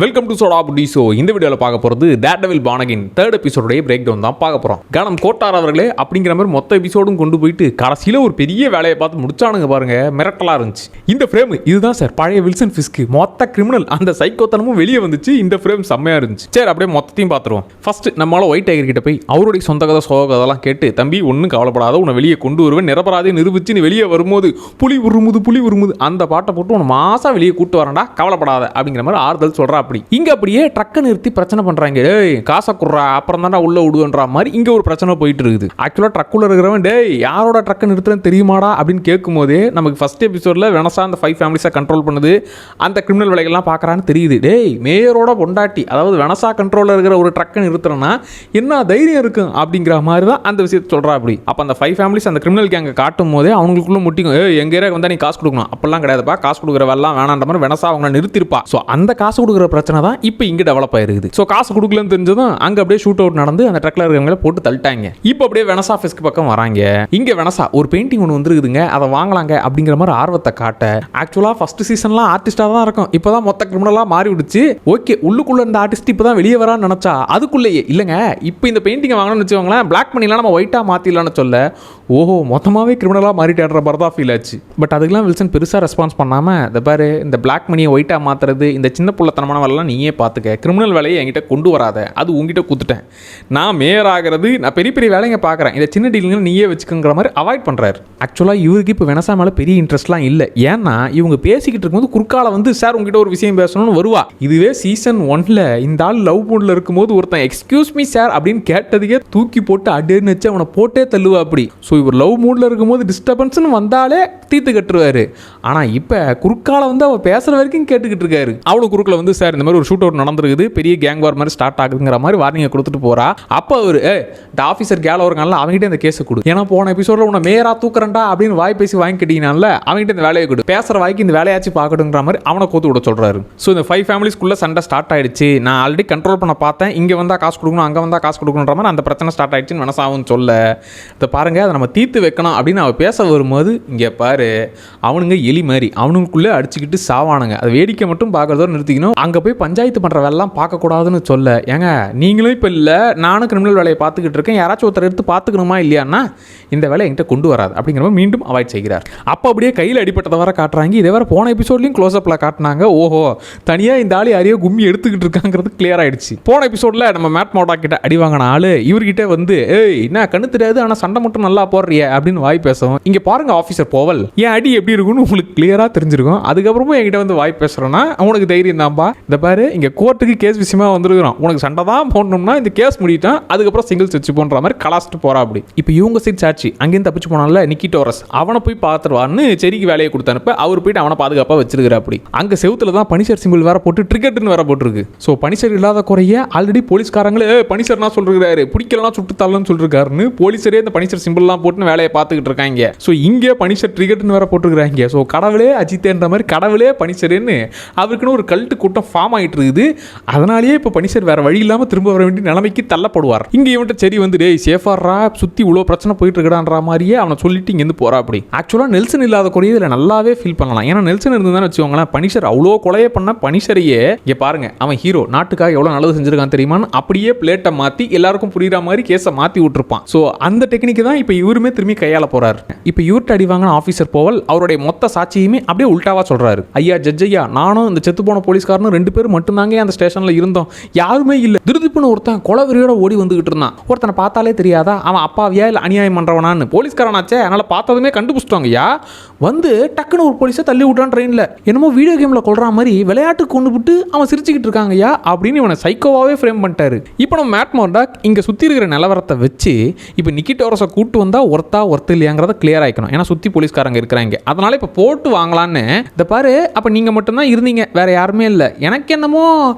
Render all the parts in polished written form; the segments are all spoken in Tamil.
வெல்கம் டு சோடா புடி. ஸோ இந்த வீடியோவில் பார்க்க போகிறது டேர்டெவில் பானகின் தேர்ட் எபிசோடைய பிரேக் டவுன் தான் பார்க்க போகிறோம். கனம் கோட்டார் அவர்களே அப்படிங்கிற மாதிரி மொத்த எபிசோடும் கொண்டு போயிட்டு கடைசியில் ஒரு பெரிய வேலையை பார்த்து முடிச்சானுங்க பாருங்க. மிரட்டலாக இருந்துச்சு இந்த ஃப்ரேம். இதுதான் சார் பழைய வில்சன் ஃபிஸ்க்கு மொத்த கிரிமினல் அந்த சைக்கோத்தனமும் வெளியே வந்துச்சு. இந்த ஃப்ரேம் செம்மையாக இருந்துச்சு. சரி அப்படியே மொத்தத்தையும் பார்த்துருவோம். ஃபர்ஸ்ட் நம்மளால ஒயிட் டைகர் கிட்ட போய் அவருடைய சொந்த கதை சோக கதெல்லாம் கேட்டு தம்பி ஒன்றும் கவலைப்படாத உன்னை வெளியே கொண்டு வருவேன் நிரபராதியை நிரூபிச்சு நீ வெளியே வரும்போது புலி உருமுது அந்த பாட்டை போட்டு உன்னை மாசா வெளியே கூட்டு வரேன்டா கவலைப்படாத அப்படிங்கிற மாதிரி ஆறுதல் சொல்றா. அப்படி இங்க அப்படியே ட்ரக்கை நிறுத்தி பிரச்சனை பண்றாங்க. டேய் காசை குடுறா அப்புறம் தான்டா உள்ள விடுவேன்ற மாதிரி இங்க ஒரு பிரச்சனை போயிட்டு இருக்குது. ஆக்சுவலா ட்ரக்குள்ள இருக்கிறவன் டேய் யாரோட ட்ரக்கை நிறுத்துறேன்னு தெரியுமாடா அப்படின்னு கேட்கும் போதே நமக்கு ஃபர்ஸ்ட் எபிசோட்ல வெனசா அந்த 5 ஃபேமிலிஸை கண்ட்ரோல் பண்ணுது அந்த கிரிமினல் வேலைகள்லாம் பார்க்கறான்னு தெரியுது. டேய் மேயரோட பொண்டாட்டி அதாவது வெனசா கண்ட்ரோல்ல இருக்கிற ஒரு ட்ரக்கை நிறுத்துறேன்னா என்ன தைரியம் இருக்கும் அப்படிங்கிற மாதிரி தான் அந்த விஷயத்தை சொல்றா. அப்படி அப்ப அந்த 5 ஃபேமிலிஸ் அந்த கிரிமினல் கேங்க காட்டும் போதே அவங்களுக்குள்ள முட்டிக்கும். எங்க ஏரியா வந்தா நீ காசு கொடுக்கணும் அப்பெல்லாம் கிடையாதுப்பா காசு கொடுக்குறவெல்லாம் வேணான்ற மாதிரி வெனசா அவங்க நிறுத்திருப்பா. ஸோ அந்த காசு கொடுக்குற பிரச்சனை தான் இப்போ இங்கே டெவலப் ஆயிருக்குது. ஸோ காசு கொடுக்கலன்னு தெரிஞ்சதும் அங்கே அப்படியே ஷூட் அவுட் நடந்து அந்த ட்ரக்ல இருக்கிறவங்கள போட்டு தள்ளிட்டாங்க. இப்போ அப்படியே வெனசா ஆஃபீஸ்க்கு பக்கம் வராங்க. இங்கே வெனசா ஒரு பெயிண்டிங் ஒன்று வந்துருக்குதுங்க அதை வாங்கலாங்க அப்படிங்கிற மாதிரி ஆர்வத்தை காட்ட ஆக்சுவலாக ஃபர்ஸ்ட் சீசன்லாம் ஆர்டிஸ்டாக தான் இருக்கும். இப்போ தான் மொத்த கிரிமினலாக மாறி விடுச்சு. ஓகே உள்ளுக்குள்ள இந்த ஆர்டிஸ்ட் இப்போ தான் வெளியே வரான்னு நினச்சா அதுக்குள்ளேயே இல்லைங்க இப்போ இந்த பெயிண்டிங்கை வாங்கணும்னு வச்சுக்கோங்களேன் பிளாக் பண்ணிலாம் நம்ம ஒயிட்டாக மாற்றிடலான்னு சொல்ல ஓஹோ மொத்தமாகவே கிரிமினலாக மாறிட்டேன்ற மாதிரி தான் ஃபீல் ஆச்சு. பட் அதுக்கெல்லாம் வில்சன் பெருசாக ரெஸ்பான்ஸ் பண்ணாமல் இந்த பாரு இந்த பிளாக் மணியை ஒயிட்டாக மாற்றுறது இந்த சின்ன புள்ளத்தனமான வேலைலாம் நீயே பார்த்துக்க கிரிமினல் வேலையை என்கிட்ட கொண்டு வராத அது உங்ககிட்ட கொடுத்துட்டேன் நான் மேயர் ஆகிறது நான் பெரிய பெரிய வேலைங்க பார்க்குறேன் இந்த சின்ன டீலிங்க நீயே வச்சுக்கோங்கிற மாதிரி அவாய்ட் பண்ணுறாரு. ஆக்சுவலாக இவருக்கு இப்போ வெனசா மேலே பெரிய இன்ட்ரெஸ்ட்லாம் இல்லை. ஏன்னா இவங்க பேசிக்கிட்டு இருக்கும்போது குறுக்கால வந்து சார் உங்ககிட்ட ஒரு விஷயம் பேசணும்னு வருவா. இதுவே சீசன் 1ல் இந்த ஆள் லவ் மூடில் இருக்கும்போது ஒருத்தன் எக்ஸ்கியூஸ் மீ சார் அப்படின்னு கேட்டதுக்கே தூக்கி போட்டு அடேன்னு வச்சு அவனை போட்டே தள்ளுவா. அப்படி ஸோ இவர் லவ் மூடில் இருக்கும்போது டிஸ்டர்பன்ஸ்னு வந்தாலே தீர்த்து கட்டுருவாரு. ஆனால் இப்போ குறுக்கால வந்து அவள் பேசுகிற வரைக்கும் கேட்டுக்கிட்டு இருக்காரு. அவளுக்கு குறுக்கில் வந்து சார் இந்த மாதிரி ஒரு ஷூட் அவுட் நடந்துருக்குது பெரிய கேங் வார் மாதிரி ஸ்டார்ட் ஆகுதுங்கிற மாதிரி வார்னிங்கை கொடுத்துட்டு போறா. அப்போ அவர் இந்த ஆஃபீஸர் கேல வருங்கனால அவங்ககிட்ட இந்த கேஸை கொடு ஏன்னா போன எபிசோடில் உன்னை மேயரா தூக்குறேன்டா அப்படின்னு வாய் பேசி வாங்கி கட்டினால அவங்ககிட்ட இந்த வேலையை கொடு பேசுகிற வாய்க்கு இந்த வேலையாச்சு பார்க்கணுங்கிற மாதிரி அவனை கோத்து விட சொல்கிறாரு. ஸோ இந்த 5 ஃபேமிலிஸ்க்குள்ளே சண்டை ஸ்டார்ட் ஆயிடுச்சு. நான் ஆல்ரெடி கண்ட்ரோல் பண்ண பார்த்தேன் இங்கே வந்தால் காசு கொடுக்கணும் அங்கே வந்தால் காசு கொடுக்கணுன்ற மாதிரி அந்த பிரச்சனை ஸ்டார்ட் ஆயிடுச்சுன்னு வெனசாவும் சொல்ல இதை பாருங்க அதை நம்ம தீர்த்து வைக்கணும் அப்படின்னு அவள் பேச வரும்போது இங்கே பாரு அவனுங்க எலி மாதிரி அவனுக்குள்ளே அடிச்சுக்கிட்டு சாவானுங்க அதை வேடிக்கை மட்டும் பார்க்கறதோடு நிறுத்திக்கணும் அங்கே போய் பஞ்சாயத்து பண்ணுற வேலைலாம் பார்க்கக்கூடாதுன்னு சொல்ல ஏங்க நீங்களும் இப்போ இல்லை நானும் கிரிமினல் வேலையை பார்த்துக்கிட்டு இருக்கேன் யாராச்சும் ஒருத்தர் எடுத்து பார்த்துக்கணுமா இல்லையான்னா இந்த வேலை என்கிட்ட கொண்டு வராது அப்படிங்கிறப்ப மீண்டும் அவாய்ட் செய்கிறார். அப்போ அப்படியே கையில் அடிப்பட்டதை வர காட்டுறாங்க. இதே வேறு போன எபிசோட்லையும் க்ளோஸ் அப்பில் காட்டினாங்க. ஓஹோ தனியாக இந்த ஆள் யாரையோ கும்மி எடுத்துக்கிட்டு இருக்காங்கிறது கிளியர் ஆயிடுச்சு. போன எபிசோடில் நம்ம மேட் மோடா கிட்ட அடி வாங்கின ஆள் இவர்கிட்ட வந்து ஏய் என்ன கண்ணு தெரியாது ஆனால் சண்டை மட்டும் நல்லா போடுறிய அப்படின்னு வாய் பேசுவோம். இங்கே பாருங்க ஆஃபீஸர் போவல் என் அடி எப்படி இருக்குன்னு உங்களுக்கு கிளியராக தெரிஞ்சிருக்கும். அதுக்கப்புறமும் என்கிட்ட வந்து வாய் பேசுகிறோன்னா அவனுக்கு தைரியம் தான்ப்பா இந்த பாரு இங்கே கோர்ட்டுக்கு கேஸ் விஷயமா வந்துருக்கிறோம் உனக்கு சண்டை தான் போடணும்னா இந்த கேஸ் முடிட்டான் அதுக்கப்புறம் சிங்கிள்ஸ் வச்சு போன்ற மாதிரி கலாச்சிட்டு போறா. அப்படி இப்போ இவங்க சைட் சாட்சி அங்கேயும் தப்பிச்சு போனால நிக்கி டோரஸ் அவனை போய் பார்த்துருவான்னு செரிக்கு வேலையை கொடுத்தானுப்ப அவர் போயிட்டு அவனை பாதுகாப்பாக வச்சிருக்கிற. அப்படி அங்கே செவுத்துல தான் பனிஷர் சிம்பிள் வேற போட்டு ட்ரிகெட்னு வேற போட்டுருக்கு. ஸோ பனிஷர் இல்லாத குறைய ஆல்ரெடி போலீஸ்காரங்களே பனிஷர்னா சொல்றாரு பிடிக்கலாம் சுட்டுத்தாள்னு சொல்லிருக்காருன்னு போலீஸரே இந்த பனிஷர் சிம்பிள்லாம் போட்டு வேலையை பார்த்துக்கிட்டு இருக்காங்க. ஸோ இங்கே பனிஷர் ட்ரிகெட்னு வேற போட்டுருக்காங்க. ஸோ கடவுளே அஜித்தேன்ற மாதிரி கடவுளே பனிஷர்னு அவருக்குன்னு ஒரு கல்ட்டு கூட்டம் ஃபார்ம் ஆகிட்டு இருக்குது. அதனாலேயே இப்போ பனிஷர் வேற வழி இல்லாமல் திரும்ப வர வேண்டிய நிலைமைக்கு தள்ளப்படுவார். இங்கே இவன்ட்ட சரி வந்து டேய் சேஃபாரா சுற்றி இவ்வளோ பிரச்சனை போயிட்டு இருக்கடான்ற மாதிரியே அவனை சொல்லிட்டு இங்கேருந்து போறா. அப்படி ஆக்சுவலாக நெல்சன் இல்லாத குறைய இதில் நல்லாவே ஃபீல் பண்ணலாம். ஏன்னா நெல்சன் இருந்ததுன்னு வச்சுக்கோங்களேன் பனிஷர் அவ்வளோ கொலையை பண்ண பனிஷரையே இங்கே பாருங்க அவன் ஹீரோ நாட்டுக்காக எவ்வளோ நல்லது செஞ்சிருக்கான் தெரியுமான்னு அப்படியே பிளேட்டை மாற்றி எல்லாருக்கும் புரியுற மாதிரி கேஸை மாற்றி விட்டுருப்பான். ஸோ அந்த டெக்னிக்கு தான் இப்போ இவருமே திரும்பி கையாள போறாரு. இப்போ இவர்கிட்ட அடி வாங்கின ஆஃபீஸர் போவல் அவருடைய மொத்த சாட்சியுமே அப்படியே உல்டாவா சொல்றாரு. ஐயா ஜட்ஜ் ஐயா நானும் இந்த செத்து போன போலீஸ்காரனும் 2 பேரும் மட்டும்தாங்க அந்த ஸ்டேஷன்ல இருந்தோம் யாருமே இல்லை. திருதிப்புன்னு ஒருத்தன் கொலவெறியோட ஓடி வந்துகிட்டு இருந்தான். ஒருத்தனை பார்த்தாலே தெரியாதா அவன் அப்பாவியா இல்லை அநியாயம் பண்றவனான்னு போலீஸ்காரனாச்சே அதனால பார்த்ததுமே கண்டுபிடிச்சிட்டாங்கய்யா வந்து டக்குன்னு ஒரு போலீஸை தள்ளி விட்டான் ட்ரெயினில் என்னமோ வீடியோ கேமில் கொள்ற மாதிரி விளையாட்டுக்கு கொண்டு விட்டு அவன் சிரிச்சுக்கிட்டு இருக்காங்கய்யா அப்படின்னு இவனை சைக்கோவாவே ஃப்ரேம் பண்ணிட்டாரு. இப்போ நம்ம மேட் மோர்டாக் இங்கே சுற்றி இருக்கிற நிலவரத்தை வச்சு இப்போ நிக்கி டோரஸை கூட்டு வந்தால் ஒர்த்து இல்லையாங்கிறத கிளியர் ஆகிக்கணும். ஏன்னா சுற்றி போலீஸ்காரங்க இருக்கிறாங்க அதனால இப்போ போட்டு வாங்கலான்னு இந்த பாரு அப்போ நீங்கள் மட்டும்தான் இருந்தீங்க வேற யாருமே இல்லை எனக்கு என்னமோ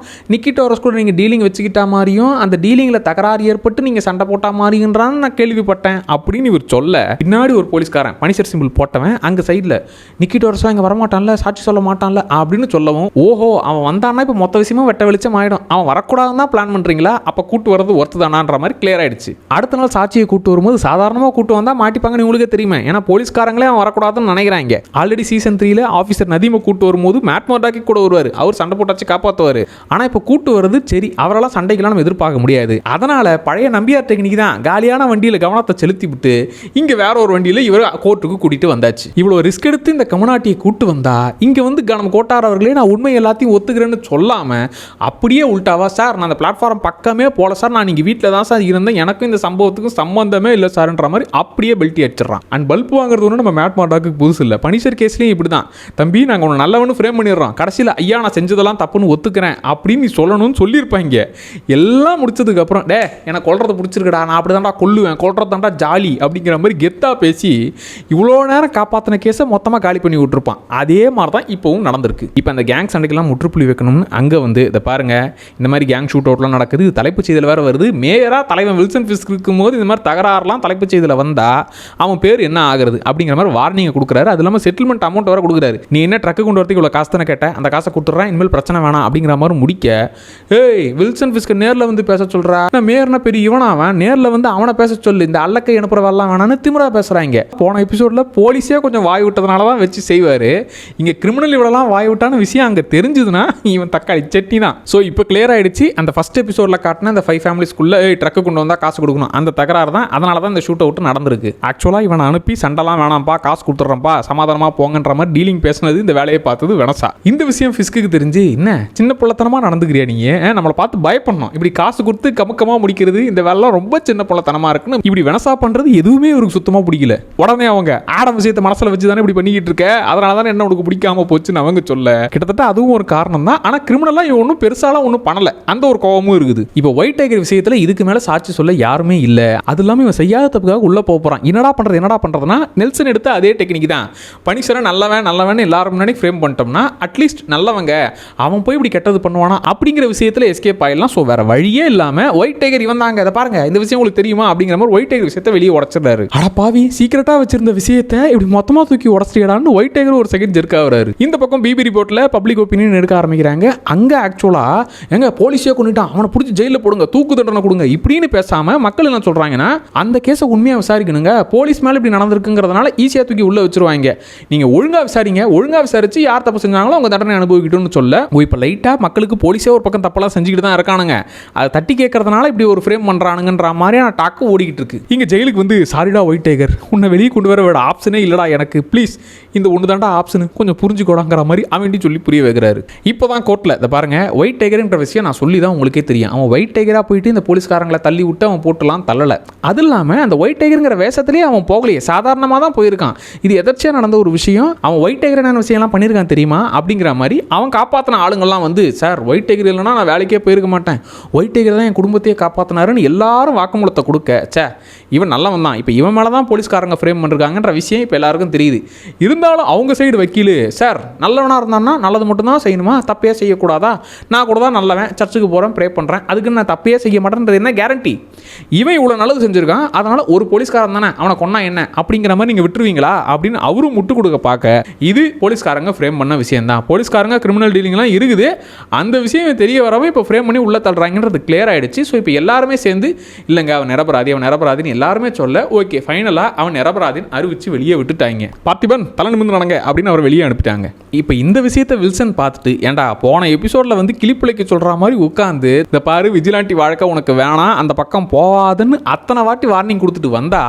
நிக்கி டோரஸ் கூட நீங்கள் டீலிங் வச்சுக்கிட்டா மாதிரி மாதிரியும் அந்த டீலிங்கில் தகராறு ஏற்பட்டு நீங்கள் சண்டை போட்டா மாதிரின்றான்னு நான் கேள்விப்பட்டேன் அப்படின்னு இவர் சொல்ல, பின்னாடி ஒரு போலீஸ்காரன் பனிஷர் சிம்பிள் போட்டவன் அங்கே சைடில் நிக்கிட்டு வருஷம் இங்கே வரமாட்டான்ல, சாட்சி சொல்ல மாட்டான்ல அப்படின்னு சொல்லவும், ஓஹோ அவன் வந்தான்னா இப்போ மொத்த விஷயமும் வெட்ட வெளிச்சம் ஆகிடும், அவன் வரக்கூடாதுன்னு தான் பிளான் பண்ணுறீங்களா, அப்போ கூட்டு வரது ஒர்த்து தானான்ற மாதிரி கிளியர் ஆயிடுச்சு. அடுத்த நாள் சாட்சியை கூட்டு வரும்போது சாதாரணமாக கூட்டு வந்தால் மாட்டிப்பாங்கன்னு உங்களுக்கே தெரியுமே, ஏன்னா போலீஸ்காரங்களே அவன் வரக்கூடாதுன்னு நினைக்கிறாங்க. ஆல்ரெடி சீசன் 3 ஆஃபீஸர் நதீமை கூட்டு வரும்போது மேட் மர்டாக்கி கூட வருவார், அவர் சண்டை போட்டாச்சு காப்பாற்றுவார். ஆனால் இப்போ கூட்டு வருது சரி, அவரெல்லாம் சண்டைக்கெல்லாம் நம்ம எதிர்பார்க்க முடியாது. அதனால பழைய நம்பியார் டெக்னிக் தான், காலியான வண்டியில் கவனத்தை செலுத்தி விட்டு இங்கே வேற ஒரு வண்டியில் இவர் கோர்ட்டுக்கு கூட்டிட்டு வந்தாச்சு. இவ்வளோ ரிஸ்க் எடுத்து இந்த கமனாட்டியை கூட்டு வந்தா இங்கே வந்து கணம் கோட்டார் அவர்களே நான் உண்மை எல்லாத்தையும் ஒத்துக்கிறேன்னு சொல்லாம அப்படியே உள்டாவா, சார் நான் அந்த பிளாட்ஃபார்ம் பக்கமே போல சார், நான் இங்கே வீட்டில் தான் சார் இருந்தேன், எனக்கும் இந்த சம்பவத்துக்கும் சம்பந்தமே இல்லை சார்ன்ற மாதிரி அப்படியே பெல்ட்டி அடிச்சிடறான். அண்ட் பல்ப் வாங்குறது ஒன்று நம்ம மேட் மார்டாக்கு புதுசு இல்லை, பனிஷர் கேஸ்லேயும் இப்படி தான், தம்பி நாங்கள் ஒன்று நல்லவனு ஃப்ரேம் பண்ணிடுறோம், கடைசியில் ஐயா நான் செஞ்சதெல்லாம் தப்புன்னு ஒத்துக்கிறேன் அப்படின்னு நீ சொல்லணும்னு சொல்லியிருப்பாங்க. எல்லாம் முடிச்சதுக்கு அப்புறம் டே எனக்கு கொல்றதை பிடிச்சிருக்கடா, நான் அப்படி தான்டா கொல்லுவேன், கொல்றது தான்டா ஜாலி அப்படிங்கிற மாதிரி கெத்தா பேசி இவ்வளோ நேரம் காப்பாற்றின கேஸை மொத்தமாக காலி பண்ணி விட்டுருப்பான். அதே மாதிரி தான் இப்போவும் நடந்திருக்கு. இப்போ அந்த கேங் சண்டைக்கெல்லாம் முற்றுப்புள்ளி வைக்கணும்னு அங்கே வந்து இதை பாருங்க, இந்த மாதிரி கேங் ஷூட் அவுட்லாம் நடக்குது, தலைப்பு செய்தியில் வேறு வருது, மேயராக தலைவன் வில்சன் ஃபிஸ்க் இருக்கும்போது இந்த மாதிரி தகராறுலாம் தலைப்பு செய்தியில் வந்தால் அவன் பேர் என்ன ஆகுறது அப்படிங்கிற மாதிரி வார்னிங்கை கொடுக்குறாரு. அது இல்லாமல் செட்டில்மெண்ட் அமௌண்ட் வேறு கொடுக்குறாரு. நீ என்ன ட்ரக்கு கொண்டு வரதுக்கு இவ்வளோ காசு தானே கேட்டேன், அந்த காசை கொடுத்துட்றேன், இனிமேல் பிரச்சனை வேணாம் அப்படிங்கிற மாதிரி முடிக்க, ஏய் வில்சன் ஃபிஸ்க் நேரில் வந்து பேச சொல்கிறா, நான் மேயர்னா பெரிய இவனாவன், நேரில் வந்து அவனை பேச சொல்லு, இந்த அல்லக்கை அனுப்புறவெல்லாம் வேணான்னு திமிரா பேசுகிறாங்க. போன எபிசோடில் போலீஸே கொஞ்சம் வாய் விட்டதுனால தான் வச்சு செய்வார், இங்கே கிரிமினல் இவ்வளோலாம் வாய் விட்டான விஷயம் அங்கே தெரிஞ்சுதுன்னா இவன் தக்காளி சட்னி தான். ஸோ இப்போ கிளியர் ஆகிடுச்சு. அந்த ஃபர்ஸ்ட் எபிசோடில் காட்டின அந்த 5 ஃபேமிலிஸ்க்குள்ளே ட்ரக்கு கொண்டு வந்தால் காசு கொடுக்கணும் அந்த தகராறு தான், அதனால தான் இந்த ஷூட் அவுட் நடந்திருக்கு. ஆக்சுவலாக இவனை அனுப்பி சண்டைலாம் வேணாம்ப்பா, காசு கொடுத்துட்றப்பா, சமாதானமாக போங்கன்ற மாதிரி டீலிங் பேசினது, இந்த வேலையை பார்த்தது வெனசா. இந்த விஷயம் ஃபிஸ்க்கு தெரிஞ்சு என்ன சின்ன பிள்ளைத்தனமாக நடந்துக்கிறியா நீ, நம்மளை பார்த்து பயப்படணும், இப்படி காசு கொடுத்து கமுக்கமாக முடிக்கிறது இந்த வேலைலாம் ரொம்ப சின்ன பிள்ளைத்தனமாக இருக்குன்னு இப்படி வெனசா பண்ணுறது எதுவுமே இவருக்கு சுத்தமாக பிடிக்கல. உடனே அவங்க ஆடம் விஷயத்தை மனசில் வச்சு தானே இப்படி பண்ணிக்கிட்டு இருக்க, அதனால தானே என்ன உனக்கு பிடிக்காம போச்சுன்னு அவங்க சொல்ல, கிட்டத்தட்ட அதுவும் ஒரு காரணம் தான். ஆனால் கிரிமினலாக இவன் ஒன்றும் பெருசாலாம் ஒன்றும் பண்ணல, அந்த ஒரு கோபமும் இருக்குது. இப்போ ஒயிட் டைகர் விஷயத்தில் இதுக்கு மேலே சாட்சி சொல்ல யாருமே இல்லை. அது இல்லாமல் இவன் செய்யாத தப்புக்காக உள்ளே போகிறான். என்னடா பண்ணுறதுனா நெல்சன் எடுத்த அதே டெக்னிக் தான், பனிஷரை நல்லவன் எல்லாரும் முன்னாடி ஃப்ரேம் பண்ணிட்டோம்னா அட்லீஸ்ட் நல்லவங்க அவன் போய் இப்படி கெட்டது பண்ணுவானா அப்படிங்கிற விஷயத்தில் எஸ்கேப் ஆயிடலாம். ஸோ வேற வழியே இல்லாமல் ஒயிட் டைகர் இவன் தாங்க, அதை பாருங்க இந்த விஷயம் உங்களுக்கு தெரியுமா அப்படிங்கிற மாதிரி ஒயிட் டைகர் விஷயத்தை வெளியே உடச்சிடுறாரு. அடப்பாவி சீக்கிரட்டா வச்சிருந்த விஷயத்தை இப்படி மொத்தமாக தூக்கி உடச்சிடான்னு ஒயிட் டைகர் ஒரு செகண்ட் ஜெர்க் ஆகுறாரு. இந்த பக்கம் பிபி ரிப்போர்ட்டில் பப்ளிக் ஒப்பீனியன் எடுக்க ஆரம்பிக்கிறாங்க. அங்கே ஆக்சுவலாக எங்க போலீஸே கொண்டுட்டான், அவனை பிடிச்சி ஜெயிலில் போடுங்க, தூக்கு தண்டனை கொடுங்க இப்படின்னு பேசாம மக்கள் என்ன சொல்றாங்கன்னா, அந்த கேஸை உண்மையாக விசாரிக்கணுங்க, போலீஸ் மேலே இப்படி நடந்திருக்குங்கிறதுனால ஈஸியாக தூக்கி உள்ள வச்சிருவாங்க, நீங்க ஒழுங்கா விசாரிங்க, ஒழுங்கா விசாரிச்சு யார் தப்பு செஞ்சாங்களோ அவங்க தண்டனை அனுபவிக்கட்டும்னு சொல்ல, இப்போ லைட்டா மக்களுக்கு போலீஸே ஒரு பக்கம் தப்பெல்லாம் செஞ்சுக்கிட்டு தான் இருக்கானுங்க, அதை தட்டி கேட்கறதுனால இப்படி ஒரு ஃப்ரேம் பண்றானுங்கன்ற மாதிரியான டாக்கு ஓடிக்கிட்டு இருக்கு. இங்க ஜெயிலுக்கு வந்து சாரிடா ஒயிட் டைகர், உன்னை வெளியே கொண்டு வர வேற ஆப்ஷனே இல்லடா எனக்கு, ப்ளீஸ் இந்த ஒன்று தாண்டா ஆப்ஷனு, கொஞ்சம் புரிஞ்சுக்கோடாங்கிற மாதிரி அவன் சொல்லி புரிய வைக்கிறாரு. இப்போதான் கோர்ட்டில் இதை பாருங்க, ஒயிட் டைகர்ன்ற விஷயம் நான் சொல்லி தான் உங்களுக்கே தெரியும், அவன் ஒயிட் டைகராக போயிட்டு இந்த போலீஸ்காரங்களை தள்ளி விட்டு அவன் போட்டுலாம் தள்ளலை. அது இல்லாமல் அந்த ஒயிட் டைகருங்கிற வேஷத்துலேயே அவன் போகலையே, சாதாரணமாக தான் போயிருக்கான். இது எதர்ச்சியாக நடந்த ஒரு விஷயம், அவன் ஒயிட் டைகர் என்ன விஷயம்லாம் பண்ணியிருக்கான் தெரியுமா அப்படிங்கிற மாதிரி அவன் காப்பாற்றின ஆளுங்கள்லாம் வந்து, சார் ஒயிட் டைகர் இல்லைனா நான் வேலைக்கே போயிருக்க மாட்டேன், ஒயிட் டைகர் தான் என் குடும்பத்தையே காப்பாற்றினாருன்னு எல்லாரும் வாக்குமூலத்தை கொடுக்க, சே இவன் நல்லவன் தான், இப்போ இவன் மேலே தான் போலீஸ்காரங்க ஃப்ரேம் பண்ணிருக்காங்கன்ற விஷயம் இப்போ எல்லாருக்கும் தெரியுது. இருந்தாலும் அவங்க சைடு வக்கீல், சார் நல்லவனாக இருந்தான்னா நல்லது மட்டும்தான் செய்யணுமா, தப்பே செய்யக்கூடாதா, நான் கூட தான் நல்லவன், சர்ச்சுக்கு போகிறேன் ப்ரே பண்ணுறேன், அதுக்கு நான் தப்பே செய்ய மாட்டேன்றது என்ன கேரண்டி, இவன் இவ்வளோ நல்லது செஞ்சுருக்கான், அதனால் ஒரு போலீஸ்காரன் தானே அவனை கொன்னா என்ன அப்படிங்கிற மாதிரி நீங்கள் விட்டுருவீங்களா அப்படின்னு அவரும் முட்டு கொடுக்க பார்க்க, இது போலீஸ்காரங்க ஃப்ரேம் பண்ண விஷயம் தான், போலீஸ்காரங்க கிரிமினல் டீலிங்லாம் இருக்குது, அந்த விஷயம் தெரிய வரவே இப்போ ஃப்ரேம் பண்ணி உள்ள தள்ளுறாங்கன்றது கிளியர் ஆகிடுச்சு. ஸோ இப்போ எல்லாருமே சேர்ந்து இல்லைங்க அவன் நிரபராதின்னு எல்லாருமே சொல்ல, ஓகே ஃபைனலாக அவன் நிரபராதின்னு அறிவிச்சு வெளியே விட்டுட்டாங்க. பார்த்திபன் தலை நிமிர்ந்து நடங்க அப்படின்னு அவர் வெளியே அனுப்பிட்டாங்க. இப்போ இந்த விஷயத்தை வில்சன் பார்த்துட்டு, ஏண்டா போன எபிசோடில் வந்து கிளிப்பிள்ளைக்கு சொல்கிற மாதிரி உட்காந்து, இந்த பாரு விஜிலாண்டி வாழ்க்கை உனக்கு வேணாம், அந்த பக்கம் போவாதுன்னு அத்தனை வாட்டி வார்னிங் கொடுத்துட்டு வந்தா,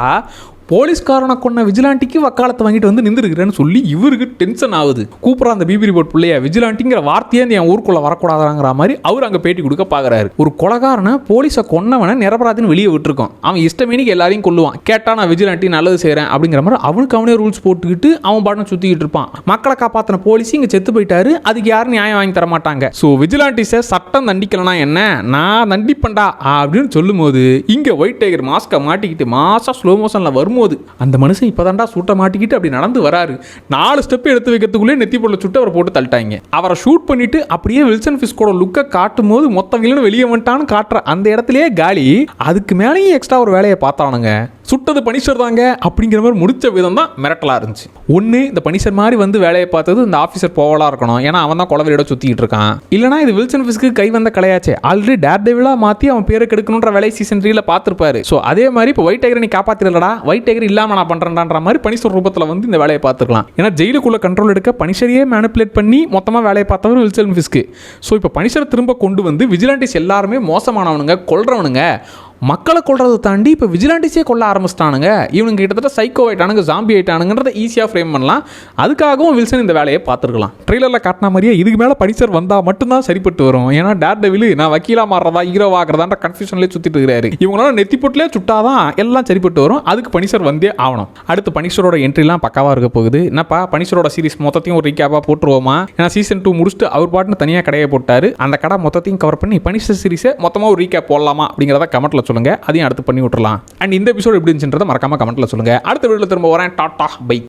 போலீஸ்காரனை கொண்ட விஜிலாண்டிக்கு வக்காலத்தை வாங்கிட்டு வந்து நின்றுருக்கிறேன்னு சொல்லி இவருக்கு டென்ஷன் ஆகுது. கூப்பிட்ற அந்த பிபி ரிப்போர்ட் பிள்ளைய விஜிலாண்டிங்கிற வார்த்தையே என் ஊருக்குள்ளே வரக்கூடாதாங்கிற மாதிரி அவர் அங்கே பேட்டி கொடுக்க பார்க்குறாரு. ஒரு கொலகாரனை போலீஸை கொன்னவனை நிரபராதின்னு வெளியே விட்டுருக்கோம், அவன் இஷ்டமேனிக்கு எல்லாரையும் கொல்லுவான், கேட்டா நான் விஜிலாண்டி நல்லது செய்கிறேன் அப்படிங்கிற மாதிரி அவனுக்கு அவனே ரூல்ஸ் போட்டுக்கிட்டு அவன் பாடம் சுற்றிக்கிட்டு இருப்பான். மக்களை காப்பாற்றின போலீஸ் இங்கே செத்து போயிட்டாரு, அதுக்கு யாரும் நியாயம் வாங்கி தர மாட்டாங்க. ஸோ விஜிலாண்டிஸை சட்டம் தண்டிக்கலனா என்ன, நான் தண்டிப்பண்டா அப்படின்னு சொல்லும் போது இங்கே ஒயிட் டைகர் மாஸ்கை மாட்டிக்கிட்டு மாசா ஸ்லோ மோஷனில் வரும்போது போது அந்த மனுஷன் இப்போதான்டா சூட்டை மாட்டிக்கிட்டு அப்படி நடந்து வராரு. 4 ஸ்டெப் எடுத்து வைக்கிறதுக்குள்ளே நெத்தி பொருளை சுட்டு அவரை போட்டு தள்ளிட்டாங்க. அவரை ஷூட் பண்ணிட்டு அப்படியே வில்சன் ஃபிஸ்கோட லுக்கை காட்டும் போது மொத்த வில்லனும் வெளியே வந்துட்டான்னு காட்டுற அந்த இடத்துலயே காலி. அதுக்கு மேலேயும் எக்ஸ்ட்ரா ஒரு வேலையை பார்த்தானுங்க. சுட்டது பனிஷர் தாங்க அப்படிங்கிற மாதிரி முடிச்ச விதம் தான் மிரட்டலாக இருந்துச்சு. ஒன்று இந்த பனிஷர் மாதிரி வந்து வேலையை பார்த்தது இந்த ஆஃபீஸர் போவலா இருக்கணும், ஏன்னா அவன் தான் கொலவெறியோட சுற்றிட்டு இருக்கான். இல்லைனா இது வில்சன் ஃபிஸ்க்கு கை வந்த கலையாச்சே, ஆல்ரெடி டேர் டெவிலாக மாற்றி அவன் பேரை கெடுக்கணுன்ற வேலையை சீசன் 3ல பார்த்துருப்பாரு. ஸோ அதே மாதிரி இப்போ ஒயிட் டைகரை நீ காப்பாற்றிடலடா, ஒயிட் டைகர் இல்லாமல் நான் பண்ணுறேன்ன்ற மாதிரி பனிஷர் ரூபத்தில் வந்து இந்த வேலையை பார்த்துருக்கலாம். ஏன்னா ஜெயிலுக்குள்ள கண்ட்ரோல் எடுக்க பனிஷரையே மேனிப்புலேட் பண்ணி மொத்தமாக வேலையை பார்த்தவர் வில்சன் ஃபிஸ்க்கு. ஸோ இப்போ பனிஷர் திரும்ப கொண்டு வந்து விஜிலாண்டிஸ் எல்லாருமே மோசமானவனுங்க, கொல்றவனுங்க, மக்களை கொள்றதை தாண்டி இப்போ விஜிலாண்டிஸே கொள்ள ஆரம்பிச்சிட்டானுங்க, இவனுங்க கிட்டத்தட்ட சைக்கோ ஆயிட்டானுங்க, ஜாம்பி ஆயிட்டானுங்கிறத ஈஸியாக ஃப்ரேம் பண்ணலாம். அதுக்காகவும் வில்சன் இந்த வேலையை பார்த்துருக்கலாம். ட்ரெய்லரில் காட்டின மாதிரியே இதுக்கு மேலே பனிஷர் வந்தால் மட்டும்தான் சரிப்பட்டு வரும். ஏன்னா டேர் டெவில் நான் வக்கீலா மாறுறதா ஹீரோவா ஆகிறதான்ற கன்ஃபியூஷன்லேயே சுற்றிட்டு இருக்கிறாரு. இவங்களால நெத்தி போட்டிலே சுட்டாதான் எல்லாம் சரிப்பட்டு வரும். அதுக்கு பனிஷர் வந்தே ஆகணும். அடுத்து பனிஷரோட என்ட்ரிலாம் பக்காவாக இருக்க போகுது. என்னப்பா பனிஷரோட சீரிஸ் மொத்தத்தையும் ஒரு ரீகேப்பாக போட்டுருவோமா? ஏன்னா சீசன் 2 முடிச்சுட்டு அவர் பாட்டுன்னு தனியாக கடையை போட்டார். அந்த கடை மொத்தத்தையும் கவர் பண்ணி பனிஷர் சீரிஸை மொத்தமாக ஒரு ரீகேப் போடலாமா அப்படிங்கிறத கமெண்ட்டில் சொல்லுங்க. அதையும் அடுத்து பண்ணி விட்டுறலாம். அண்ட் இந்த எபிசோட் எப்படி இருந்துச்சுன்றதை மறக்காம கமெண்ட்ல சொல்லுங்க. அடுத்த வீடியோல திரும்ப வரேன். Tata bye.